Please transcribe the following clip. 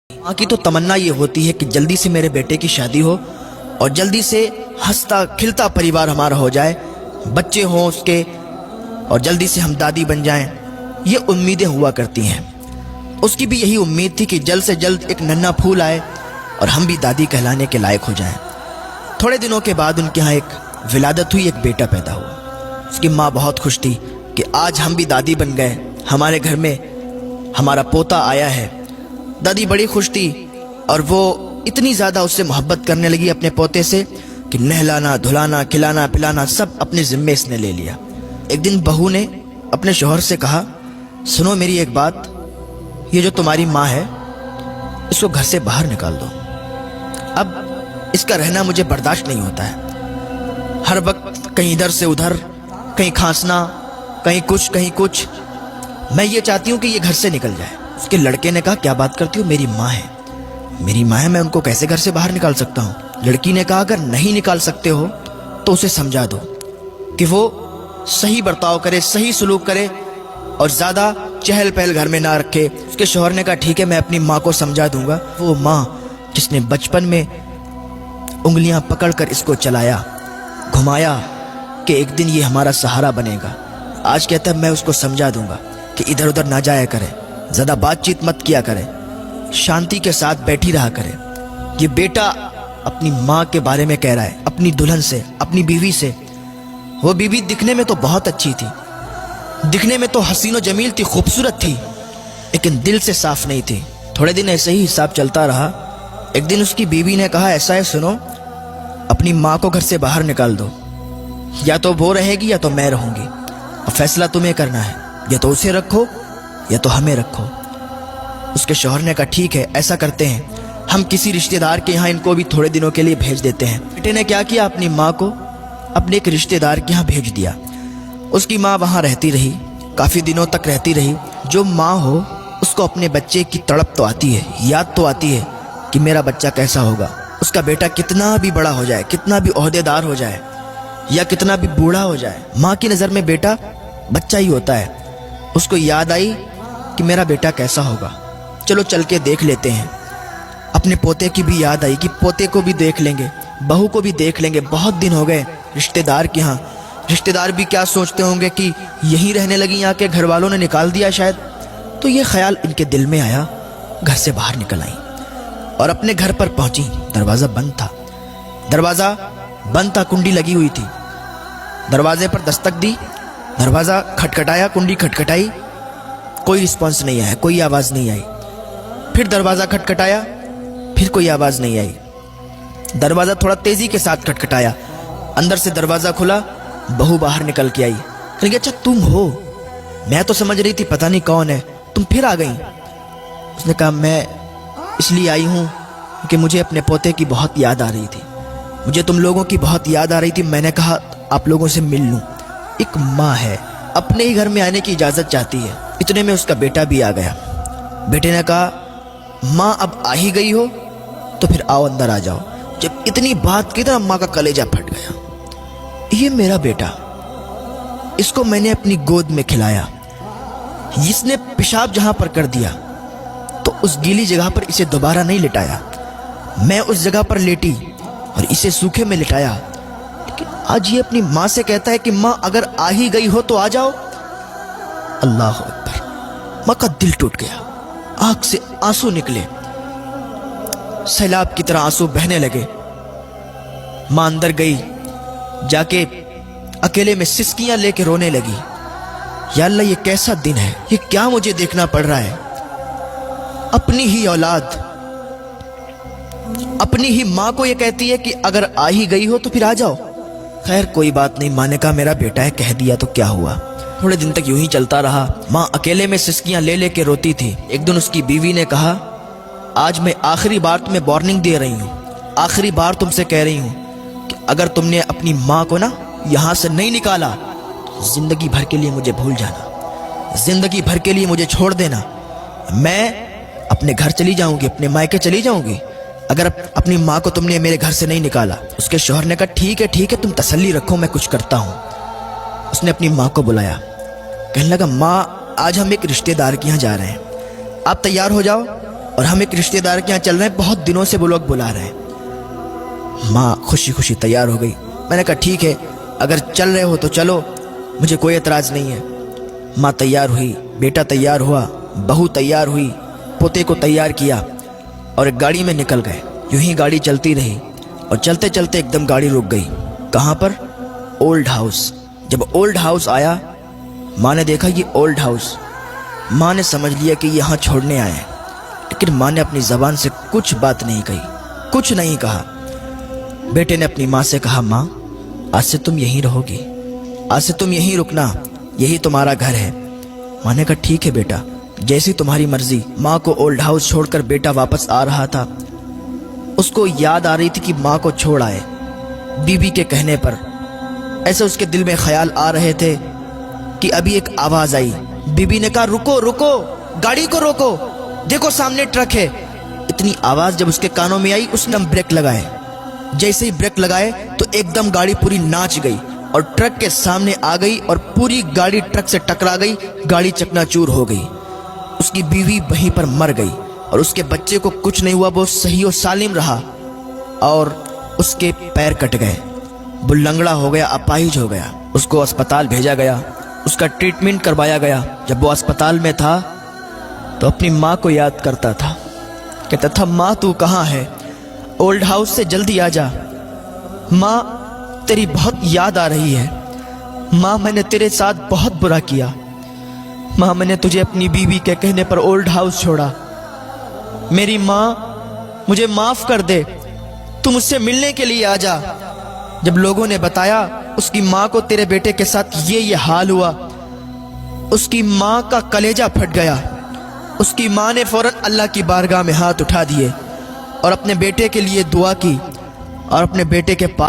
माँ की तो तमन्ना ये होती है कि जल्दी से मेरे बेटे की शादी हो और जल्दी से हंसता खिलता परिवार हमारा हो जाए, बच्चे हों उसके और जल्दी से हम दादी बन जाएं। ये उम्मीदें हुआ करती हैं। उसकी भी यही उम्मीद थी कि जल्द से जल्द एक नन्हा फूल आए और हम भी दादी कहलाने के लायक हो जाएं। थोड़े दिनों के बाद उनके यहाँ एक विलादत हुई, एक बेटा पैदा हुआ। उसकी माँ बहुत खुश थी कि आज हम भी दादी बन गए, हमारे घर में हमारा पोता आया है। दादी बड़ी खुश थी और वो इतनी ज़्यादा उससे मोहब्बत करने लगी अपने पोते से कि नहलाना धुलाना खिलाना पिलाना सब अपने ज़िम्मे इसने ले लिया। एक दिन बहू ने अपने शौहर से कहा, सुनो मेरी एक बात, ये जो तुम्हारी माँ है इसको घर से बाहर निकाल दो। अब इसका रहना मुझे बर्दाश्त नहीं होता है। हर वक्त कहीं इधर से उधर, कहीं खांसना, कहीं कुछ। मैं ये चाहती हूँ कि ये घर से निकल जाए। उसके लड़के ने कहा, क्या बात करती हो, मेरी माँ है, मेरी माँ है, मैं उनको कैसे घर से बाहर निकाल सकता हूँ। लड़की ने कहा, अगर नहीं निकाल सकते हो तो उसे समझा दो कि वो सही बर्ताव करे, सही सलूक करे और ज़्यादा चहल पहल घर में ना रखे। उसके शौहर ने कहा, ठीक है, मैं अपनी माँ को समझा दूंगा। वो माँ जिसने बचपन में उंगलियां पकड़कर इसको चलाया घुमाया कि एक दिन ये हमारा सहारा बनेगा, आज कहता है मैं उसको समझा दूंगा कि इधर उधर ना जाया करे, ज़्यादा बातचीत मत किया करे, शांति के साथ बैठी रहा करे। ये बेटा अपनी माँ के बारे में कह रहा है, अपनी दुल्हन से, अपनी बीवी से। वो बीवी दिखने में तो बहुत अच्छी थी, दिखने में तो हसीनो जमील थी, खूबसूरत थी, लेकिन दिल से साफ नहीं थी। थोड़े दिन ऐसे ही हिसाब चलता रहा। एक दिन उसकी बीवी ने कहा, ऐसा है सुनो, अपनी माँ को घर से बाहर निकाल दो, या तो वो रहेगी या तो मैं रहूंगी, और फैसला तुम्हें करना है, या तो उसे रखो या तो हमें रखो। उसके शौहर ने कहा, ठीक है, ऐसा करते हैं, हम किसी रिश्तेदार के यहाँ इनको भी थोड़े दिनों के लिए भेज देते हैं। बेटे ने क्या किया, अपनी माँ को अपने एक रिश्तेदार के यहाँ भेज दिया। उसकी माँ वहाँ रहती रही, काफ़ी दिनों तक रहती रही। जो माँ हो उसको अपने बच्चे की तड़प तो आती है, याद तो आती है कि मेरा बच्चा कैसा होगा। उसका बेटा कितना भी बड़ा हो जाए, कितना भी ओहदेदार हो जाए या कितना भी बूढ़ा हो जाए, माँ की नज़र में बेटा बच्चा ही होता है। उसको याद आई कि मेरा बेटा कैसा होगा, चलो चल के देख लेते हैं। अपने पोते की भी याद आई कि पोते को भी देख लेंगे, बहू को भी देख लेंगे। बहुत दिन हो गए रिश्तेदार के यहाँ, रिश्तेदार भी क्या सोचते होंगे कि यहीं रहने लगी, यहाँ के घर वालों ने निकाल दिया शायद। तो ये ख्याल इनके दिल में आया, घर से बाहर निकल आई और अपने घर पर पहुंची। दरवाज़ा बंद था, दरवाज़ा बंद था, कुंडी लगी हुई थी। दरवाजे पर दस्तक दी, दरवाज़ा खटखटाया, कुंडी खटखटाई, कोई रिस्पॉन्स नहीं आया, कोई आवाज़ नहीं आई। फिर दरवाज़ा खटखटाया, फिर कोई आवाज़ नहीं आई। दरवाज़ा थोड़ा तेज़ी के साथ खटखटाया, अंदर से दरवाज़ा खुला, बहू बाहर निकल के आई। कहेंगे, अच्छा तुम हो, मैं तो समझ रही थी पता नहीं कौन है, तुम फिर आ गई। उसने कहा, मैं इसलिए आई हूँ कि मुझे अपने पोते की बहुत याद आ रही थी, मुझे तुम लोगों की बहुत याद आ रही थी। मैंने कहा आप लोगों से मिल लूँ। एक माँ है, अपने ही घर में आने की इजाज़त चाहती है। इतने में उसका बेटा भी आ गया। बेटे ने कहा, माँ अब आ ही गई हो तो फिर आओ, अंदर आ जाओ। जब इतनी बात की तो अम्मा का कलेजा फट गया। ये मेरा बेटा, इसको मैंने अपनी गोद में खिलाया, इसने पेशाब जहां पर कर दिया तो उस गीली जगह पर इसे दोबारा नहीं लिटाया। मैं उस जगह पर लेटी और इसे सूखे में लिटाया, लेकिन आज ये अपनी माँ से कहता है कि माँ अगर आ ही गई हो तो आ जाओ। अल्लाह अकबर। माँ का दिल टूट गया, आंख से आंसू निकले, सैलाब की तरह आंसू बहने लगे। माँ अंदर गई, जाके अकेले में सिसकियां लेके रोने लगी। या अल्लाह, ये कैसा दिन है, ये क्या मुझे देखना पड़ रहा है। अपनी ही औलाद, अपनी ही माँ को ये कहती है कि अगर आ ही गई हो तो फिर आ जाओ। खैर कोई बात नहीं, माँ ने कहा मेरा बेटा है, कह दिया तो क्या हुआ। थोड़े दिन तक यूं ही चलता रहा। माँ अकेले में सिसकियां ले लेके रोती थी। एक दिन उसकी बीवी ने कहा, आज मैं आखिरी बार तुम्हें वार्निंग दे रही हूँ, आखिरी बार तुमसे कह रही हूँ कि अगर तुमने अपनी माँ को ना यहाँ से नहीं निकाला तो जिंदगी भर के लिए मुझे भूल जाना, जिंदगी भर के लिए मुझे छोड़ देना। मैं अपने घर चली जाऊंगी, अपने मायके चली जाऊंगी, अगर अपनी माँ को तुमने मेरे घर से नहीं निकाला। उसके शौहर ने कहा, ठीक है, तुम तसल्ली रखो, मैं कुछ करता हूँ। उसने अपनी माँ को बुलाया, कहने लगा, माँ आज हम एक रिश्तेदार के यहाँ जा रहे हैं, आप तैयार हो जाओ, और हम एक रिश्तेदार के यहाँ चल रहे हैं, बहुत दिनों से वो लोग बुला रहे हैं। माँ खुशी खुशी तैयार हो गई। मैंने कहा ठीक है, अगर चल रहे हो तो चलो, मुझे कोई एतराज़ नहीं है। माँ तैयार हुई, बेटा तैयार हुआ, बहू तैयार हुई, पोते को तैयार किया और एक गाड़ी में निकल गए। यूं ही गाड़ी चलती रही और चलते चलते एकदम गाड़ी रुक गई। कहाँ पर? Old house. जब ओल्ड हाउस आया, माँ ने देखा ये ओल्ड हाउस। माँ ने समझ लिया कि यहाँ छोड़ने आए हैं, लेकिन माँ ने अपनी ज़बान से कुछ बात नहीं कही, कुछ नहीं कहा। बेटे ने अपनी माँ से कहा, माँ आज से तुम यहीं रहोगी, आज से तुम यहीं रुकना, यही तुम्हारा घर है। माँ ने कहा ठीक है बेटा, जैसी तुम्हारी मर्जी। माँ को ओल्ड हाउस छोड़कर बेटा वापस आ रहा था। उसको याद आ रही थी कि माँ को छोड़ आए बीबी के कहने पर। ऐसे उसके दिल में ख्याल आ रहे थे कि अभी एक आवाज आई। बीबी ने कहा रुको रुको, गाड़ी को रोको, देखो सामने ट्रक है। इतनी आवाज जब उसके कानों में आई, उसने ब्रेक लगाए। जैसे ही ब्रेक लगाए तो एकदम गाड़ी पूरी नाच गई और ट्रक के सामने आ गई और पूरी गाड़ी ट्रक से टकरा गई। गाड़ी चकनाचूर हो गई। उसकी बीवी वहीं पर मर गई और उसके बच्चे को कुछ नहीं हुआ, वो सही और सालिम रहा। और उसके पैर कट गए, वो लंगड़ा हो गया, अपाहिज हो गया। उसको अस्पताल भेजा गया, उसका ट्रीटमेंट करवाया गया। जब वो अस्पताल में था तो अपनी माँ को याद करता था, कहता था माँ तू कहाँ है, ओल्ड हाउस से जल्दी आ जा। माँ तेरी बहुत याद आ रही है। माँ मैंने तेरे साथ बहुत बुरा किया। माँ मैंने तुझे अपनी बीवी के कहने पर ओल्ड हाउस छोड़ा। मेरी माँ मुझे माफ कर दे, तू मुझसे मिलने के लिए आ जा। जब लोगों ने बताया उसकी माँ को तेरे बेटे के साथ ये हाल हुआ, उसकी माँ का कलेजा फट गया। उसकी माँ ने फौरन अल्लाह की बारगाह में हाथ उठा दिए और अपने बेटे के लिए दुआ की और अपने बेटे के पास